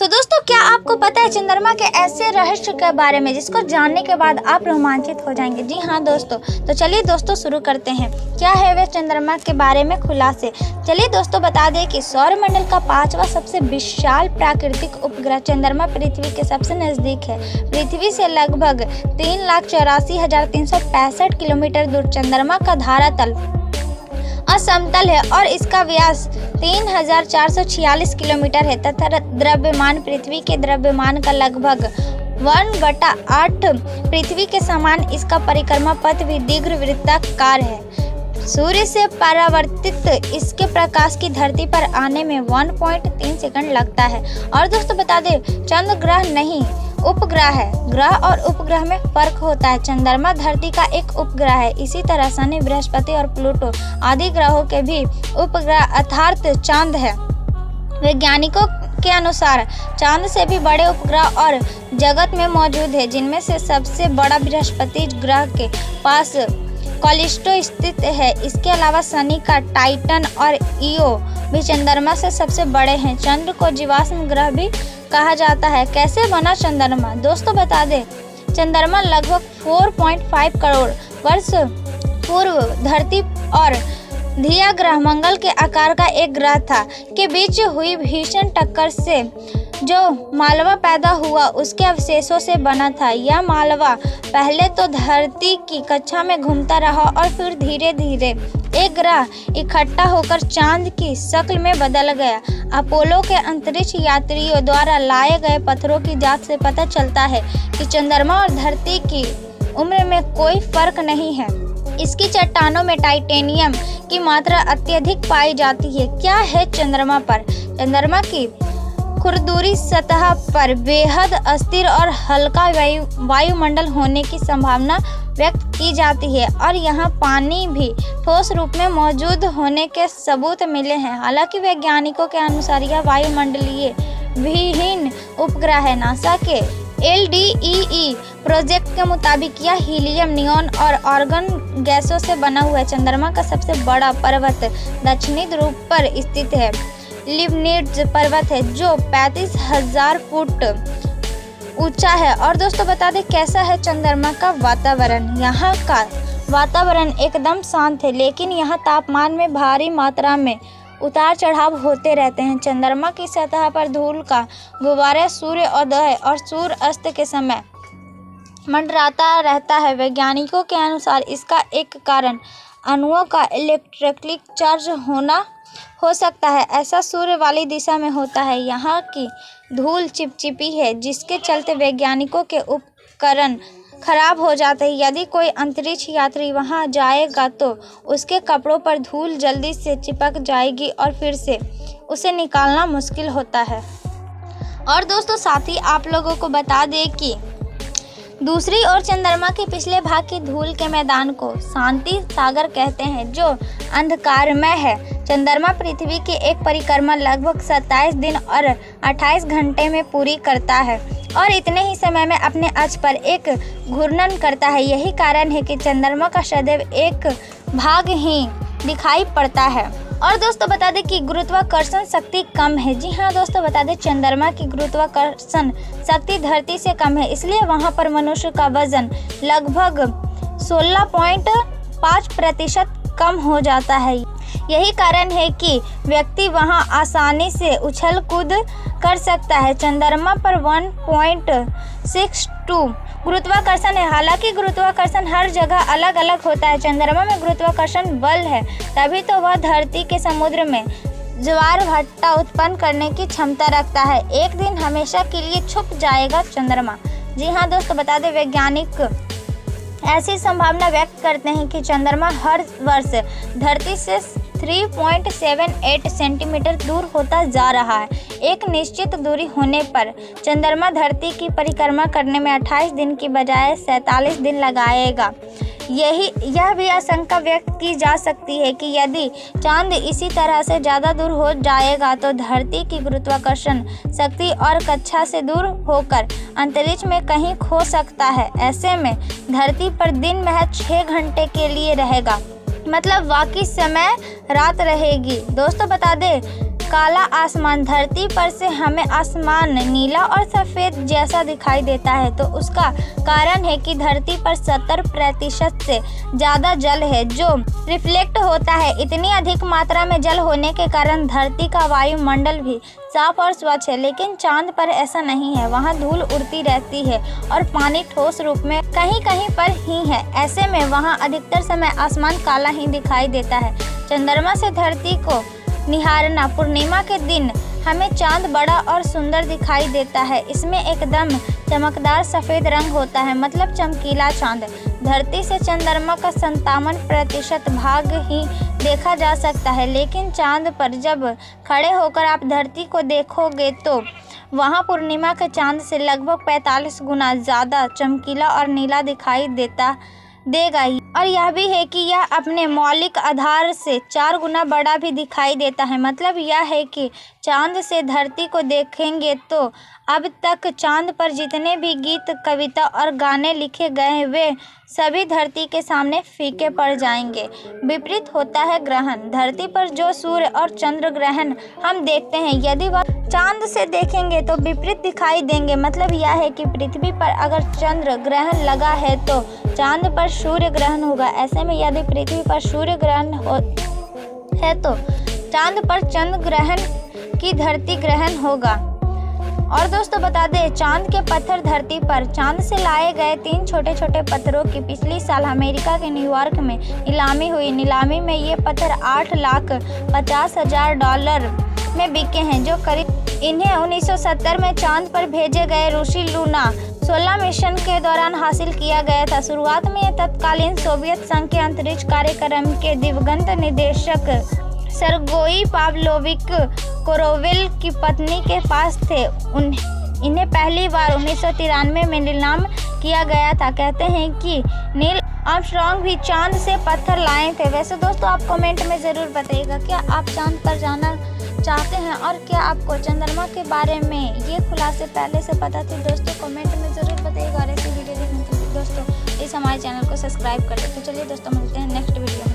दोस्तों, क्या आपको पता है चंद्रमा के ऐसे रहस्य के बारे में जिसको जानने के बाद आप रोमांचित हो जाएंगे। जी हाँ दोस्तों, तो चलिए दोस्तों शुरू करते हैं। क्या है वे चंद्रमा के बारे में खुलासे। चलिए दोस्तों बता दें कि सौरमंडल का 5वां सबसे विशाल प्राकृतिक उपग्रह चंद्रमा पृथ्वी के सबसे नजदीक है। पृथ्वी से लगभग 3,84,365 किलोमीटर दूर चंद्रमा का धरातल असमतल है और इसका व्यास 3,446 किलोमीटर है तथा द्रव्यमान पृथ्वी के द्रव्यमान का लगभग 1/8 पृथ्वी के समान इसका परिक्रमा पथ भी दीर्घवृत्ताकार है। सूर्य से परावर्तित इसके प्रकाश की धरती पर आने में 1.3 सेकंड लगता है। और दोस्तों बता दें, चंद्र ग्रह नहीं उपग्रह है। ग्रह और उपग्रह में फर्क होता है। चंद्रमा धरती का एक उपग्रह है। इसी तरह शनि, बृहस्पति और प्लूटो आदि ग्रहों के भी उपग्रह अर्थात चांद है। वैज्ञानिकों के अनुसार चांद से भी बड़े उपग्रह और जगत में मौजूद है, जिनमें से सबसे बड़ा बृहस्पति ग्रह के पास कैलिस्टो स्थित है। इसके अलावा शनि का टाइटन और ईओ भी चंद्रमा से सबसे बड़े हैं। चंद्र को जीवाश्म ग्रह भी कहा जाता है। कैसे बना चंद्रमा। दोस्तों बता दें, चंद्रमा लगभग 4.5 करोड़ वर्ष पूर्व धरती और धिया ग्रह मंगल के आकार का एक ग्रह था के बीच हुई भीषण टक्कर से जो मालवा पैदा हुआ उसके अवशेषों से बना था। यह मालवा पहले तो धरती की कक्षा में घूमता रहा और फिर धीरे धीरे एक ग्रह इकट्ठा होकर चांद की शक्ल में बदल गया। अपोलो के अंतरिक्ष यात्रियों द्वारा लाए गए पत्थरों की जांच से पता चलता है कि चंद्रमा और धरती की उम्र में कोई फर्क नहीं है। इसकी चट्टानों में टाइटेनियम की मात्रा अत्यधिक पाई जाती है। क्या है चंद्रमा पर। चंद्रमा की खुरदुरी सतह पर बेहद अस्थिर और हल्का वायुमंडल होने की संभावना व्यक्त की जाती है और यहाँ पानी भी ठोस रूप में मौजूद होने के सबूत मिले हैं। हालांकि वैज्ञानिकों के अनुसार यह वायुमंडलीय विहीन उपग्रह है। नासा के LDEE प्रोजेक्ट के मुताबिक यह हीलियम, नियॉन और आर्गन गैसों से बना हुआ है। चंद्रमा का सबसे बड़ा पर्वत दक्षिणी ध्रुव पर स्थित है। लिबनिट्ज पर्वत है जो 35,000 फुट ऊंचा है। और दोस्तों बता दें, कैसा है चंद्रमा का वातावरण। यहाँ का वातावरण एकदम शांत है, लेकिन यहाँ तापमान में भारी मात्रा में उतार चढ़ाव होते रहते हैं। चंद्रमा की सतह पर धूल का गुब्बारा सूर्योदय और सूर्य अस्त के समय मंडराता रहता है। वैज्ञानिकों के अनुसार इसका एक कारण अणुओं का इलेक्ट्रिक चार्ज होना हो सकता है। ऐसा सूर्य वाली दिशा में होता है। यहाँ की धूल चिपचिपी है, जिसके चलते वैज्ञानिकों के उपकरण खराब हो जाते हैं। यदि कोई अंतरिक्ष यात्री वहां जाएगा तो उसके कपड़ों पर धूल जल्दी से चिपक जाएगी और फिर से उसे निकालना मुश्किल होता है। और दोस्तों साथ ही आप लोगों को बता दें कि दूसरी ओर चंद्रमा के पिछले भाग की धूल के मैदान को शांति सागर कहते हैं, जो अंधकारमय है। चंद्रमा पृथ्वी की एक परिक्रमा लगभग 27 दिन और 28 घंटे में पूरी करता है और इतने ही समय में अपने अक्ष पर एक घूर्णन करता है। यही कारण है कि चंद्रमा का सदैव एक भाग ही दिखाई पड़ता है। और दोस्तों बता दें कि गुरुत्वाकर्षण शक्ति कम है। जी हाँ दोस्तों बता दें, चंद्रमा की गुरुत्वाकर्षण शक्ति धरती से कम है, इसलिए वहाँ पर मनुष्य का वजन लगभग 16.5% कम हो जाता है। यही कारण है कि व्यक्ति वहां आसानी से उछल कूद कर सकता है। चंद्रमा पर 1.62 गुरुत्वाकर्षण है। हालांकि गुरुत्वाकर्षण हर जगह अलग अलग होता है। चंद्रमा में गुरुत्वाकर्षण बल है, तभी तो वह धरती के समुद्र में ज्वार भाटा उत्पन्न करने की क्षमता रखता है। एक दिन हमेशा के लिए छुप जाएगा चंद्रमा। जी हाँ दोस्तों बता दें, वैज्ञानिक ऐसी संभावना व्यक्त करते हैं कि चंद्रमा हर वर्ष धरती से 3.78 सेंटीमीटर दूर होता जा रहा है। एक निश्चित दूरी होने पर चंद्रमा धरती की परिक्रमा करने में 28 दिन की बजाय 47 दिन लगाएगा। यह भी आशंका व्यक्त की जा सकती है कि यदि चांद इसी तरह से ज़्यादा दूर हो जाएगा तो धरती की गुरुत्वाकर्षण शक्ति और कक्षा से दूर होकर अंतरिक्ष में कहीं खो सकता है। ऐसे में धरती पर दिन महज 6 घंटे के लिए रहेगा, मतलब बाकी समय रात रहेगी। दोस्तों बता दें, काला आसमान, धरती पर से हमें आसमान नीला और सफ़ेद जैसा दिखाई देता है, तो उसका कारण है कि धरती पर 70% से ज़्यादा जल है जो रिफ्लेक्ट होता है। इतनी अधिक मात्रा में जल होने के कारण धरती का वायुमंडल भी साफ और स्वच्छ है, लेकिन चांद पर ऐसा नहीं है। वहाँ धूल उड़ती रहती है और पानी ठोस रूप में कहीं कहीं पर ही है। ऐसे में वहाँ अधिकतर समय आसमान काला ही दिखाई देता है। चंद्रमा से धरती को निहारना, पूर्णिमा के दिन हमें चांद बड़ा और सुंदर दिखाई देता है। इसमें एकदम चमकदार सफ़ेद रंग होता है, मतलब चमकीला चांद। धरती से चंद्रमा का 57% भाग ही देखा जा सकता है, लेकिन चांद पर जब खड़े होकर आप धरती को देखोगे तो वहाँ पूर्णिमा के चांद से लगभग 45 गुना ज़्यादा चमकीला और नीला दिखाई देगा ही। और यह भी है कि यह अपने मौलिक आधार से 4 गुना बड़ा भी दिखाई देता है। मतलब यह है कि चांद से धरती को देखेंगे तो अब तक चांद पर जितने भी गीत, कविता और गाने लिखे गए हैं वे सभी धरती के सामने फीके पड़ जाएंगे। विपरीत होता है ग्रहण। धरती पर जो सूर्य और चंद्र ग्रहण हम देखते हैं, यदि वह चांद से देखेंगे तो विपरीत दिखाई देंगे। मतलब यह है कि पृथ्वी पर अगर चंद्र ग्रहण लगा है तो चांद पर सूर्य ग्रहण होगा। ऐसे में यदि पृथ्वी पर सूर्य ग्रहण है तो चांद पर चंद्र ग्रहण की धरती ग्रहण होगा। और दोस्तों बता दें, चांद के पत्थर धरती पर चांद से लाए गए 3 छोटे छोटे पत्थरों की पिछली साल अमेरिका के न्यूयॉर्क में नीलामी हुई। नीलामी में ये पत्थर $8,50,000 में बिके हैं, जो करीब इन्हें 1970 में चांद पर भेजे गए रूसी लूना 16 मिशन के दौरान हासिल किया गया था। शुरुआत में ये तत्कालीन सोवियत संघ के अंतरिक्ष कार्यक्रम के दिवंगत निदेशक सर्गेई पाव्लोविच कोरोवेल की पत्नी के पास थे। इन्हें पहली बार 1993 में नीलाम किया गया था। कहते हैं कि नील आर्मस्ट्रॉन्ग भी चांद से पत्थर लाए थे। वैसे दोस्तों आप कमेंट में ज़रूर बताइएगा, क्या आप चांद पर जाना चाहते हैं और क्या आपको चंद्रमा के बारे में ये खुलासे पहले से पता थे? दोस्तों कमेंट में ज़रूर बताइएगा। और ऐसी वीडियो देखने के लिए दोस्तों इस हमारे चैनल को सब्सक्राइब कर दें। तो चलिए दोस्तों मिलते हैं नेक्स्ट वीडियो में।